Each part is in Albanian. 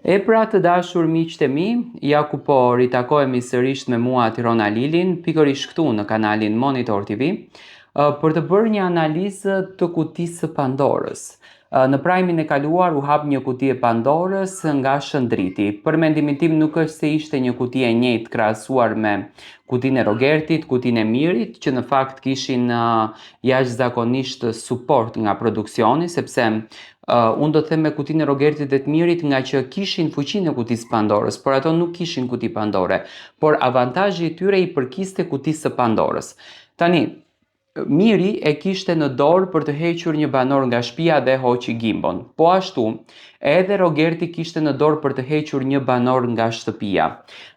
E pra të dashur miqtë e mi, ja ku po ritakohemi sërish me mua Tirona Lilin, pikërisht këtu në kanalin Monitor TV, për të bërë një analizë të kutisë së Pandorës. Në prajmin e kaluar u hap një kuti e Pandorës nga Shëndriti. Për mendimin tim nuk është se ishte një kuti e njëjtë krahasuar me kutinë e Rogertit, kutinë e Mirit, që në fakt kishin jashtëzakonisht suport nga produksioni, sepse unë do të them me kutinë e Rogertit dhe të Mirit nga që kishin fuqinë e kutisë Pandorës, por ato nuk kishin kuti Pandore, por avantazhi i tyre i përkiste kutisë së Pandorës. Tani, Miri e kishte në dorë për të hequr një banor nga shtëpia dhe hoqi gimbon. Po ashtu, edhe Rogerti kishte në dorë për të hequr një banor nga shtëpia.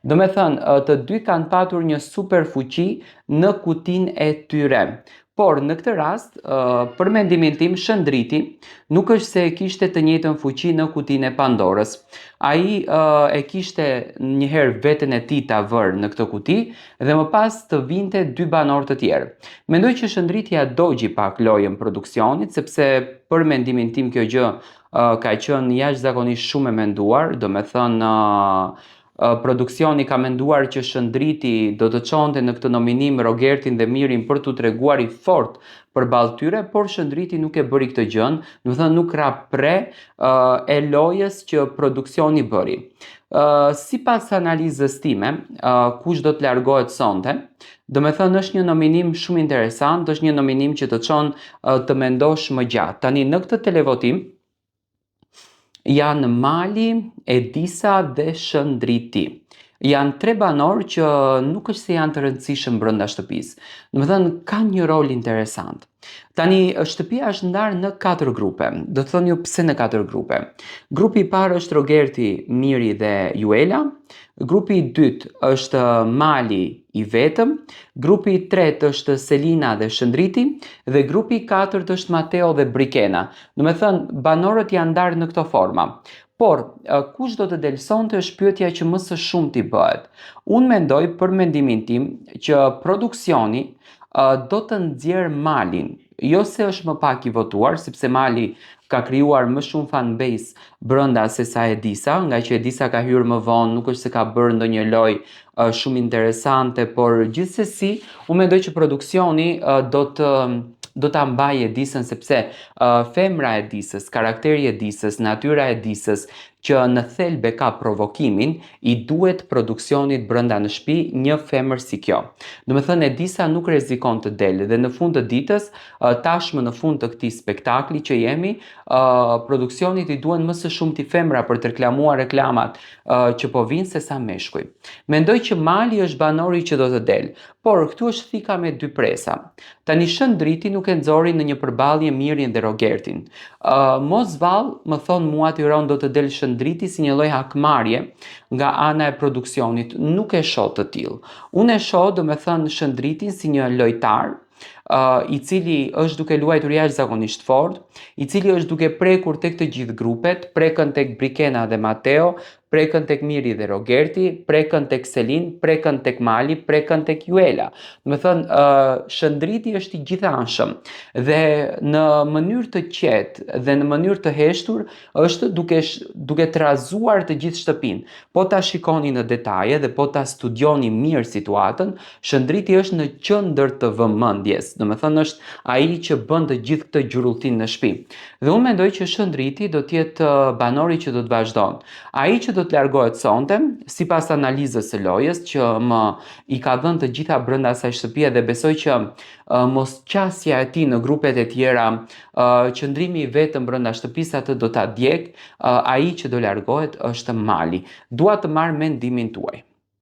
Do me thënë, të dy kanë patur një super fuqi në kutinë e tyre. Por në këtë rast, për mendimin tim, Shëndriti nuk është se e kishte të njëjtën fuqi në kutinë e Pandorës. Ai e kishte njëherë veten e tij ta vërë në këtë kuti dhe më pas të vinte dy banor të tjerë. Mendoj që Shëndriti ja dogji pak lojën produksionit, sepse për mendimin tim kjo gjë ka qenë jashtëzakonisht shumë e menduar, do me thënë produksioni ka menduar që Shëndriti do të çonte në këtë nominim Rogertin dhe Mirin për t'u treguar i fortë përballë tyre, por Shëndriti nuk e bëri këtë gjë, do të thënë nuk ra pre e lojës që produksioni bëri. Sipas analizës time, kush do të largohet sonte, do me thënë është një nominim shumë interesant, është një nominim që të çon të mendosh më gjatë. Tani në këtë televotim janë Mali, Edisa dhe Shëndriti. Janë tre banor që nuk është se janë të rëndësishëm brenda shtëpisë. Do të thënë kanë një rol interesant. Tani shtëpia është ndarë në 4 grupe. Do të thoni ju pse në 4 grupe. Grupi i parë është Rogerti, Miri dhe Juela. Grupi i dytë është Mali i vetëm, grupi i tretë është Selina dhe Shëndriti dhe grupi i katërt është Mateo dhe Brikena. Do me thënë, banorët janë ndarë në këto forma. Por, kush do të delsonte është pyetja që më së shumti bëhet. Unë mendoj për mendimin tim që produksioni do të nxjerrë Malin. Jo se është më pak i votuar, sepse Mali ka krijuar më shumë fanbase brenda se sa Edisa, nga që Edisa ka hyrë më vonë, nuk është se ka bërë ndonjë lojë shumë interesante, por gjithsesi, unë mendoj që produksioni do ta mbajë Edisën, sepse femra e Edisës, karakteri i Edisës, natyra e Edisës që në thelbe ka provokimin, i duhet produksionit brenda në shtëpi një femër si kjo. Do me thënë Edisa nuk rrezikon të delë dhe në fund të ditës, tashmë në fund të këtij spektakli që jemi, produksionit i duhen më së shumti femra për të reklamuar reklamat që po vinë se sa meshkuj. Mendoj që Mali është banori që do të delë, por këtu është thika me dy presa. Tani Shëndriti nuk e nxori në një përballje Mirin dhe Rogertin. Mos vallë, më thon mua Tiron do të del Shëndriti si një lloj hakmarrje nga ana e produksionit. Nuk e shoh të tillë. Unë e shoh, do me thënë, Shëndritin si një lojtar i cili është duke luajtur jashtëzakonisht fort, i cili është duke prekur tek të gjithë grupet, prekën tek Brikena dhe Mateo, prekën tek Miri dhe Rogerti, prekën tek Selin, prekën tek Mali, prekën tek Juela. Do të thënë, Shëndriti është i gjithanshëm dhe në mënyrë të qetë dhe në mënyrë të heshtur është duke trazuar të gjithë shtëpinë. Po ta shikoni në detaje dhe po ta studioni mirë situatën, Shëndriti është në qendër të vëmendjes. Do të thënë është ai që bën të gjithë këtë gjurulltin në shtëpi. Dhe unë mendoj që Shëndriti do të jetë banori që do të vazhdon. Ai që do të largohet sonte, sipas analizës së lojës që i ka dhënë të gjitha brenda asaj shtëpie dhe besoj që mosqasja e tij në grupet e tjera, qëndrimi i vetëm brenda shtëpisë atë do ta djeg, ai që do largohet është Mali. Dua të marr mendimin tuaj.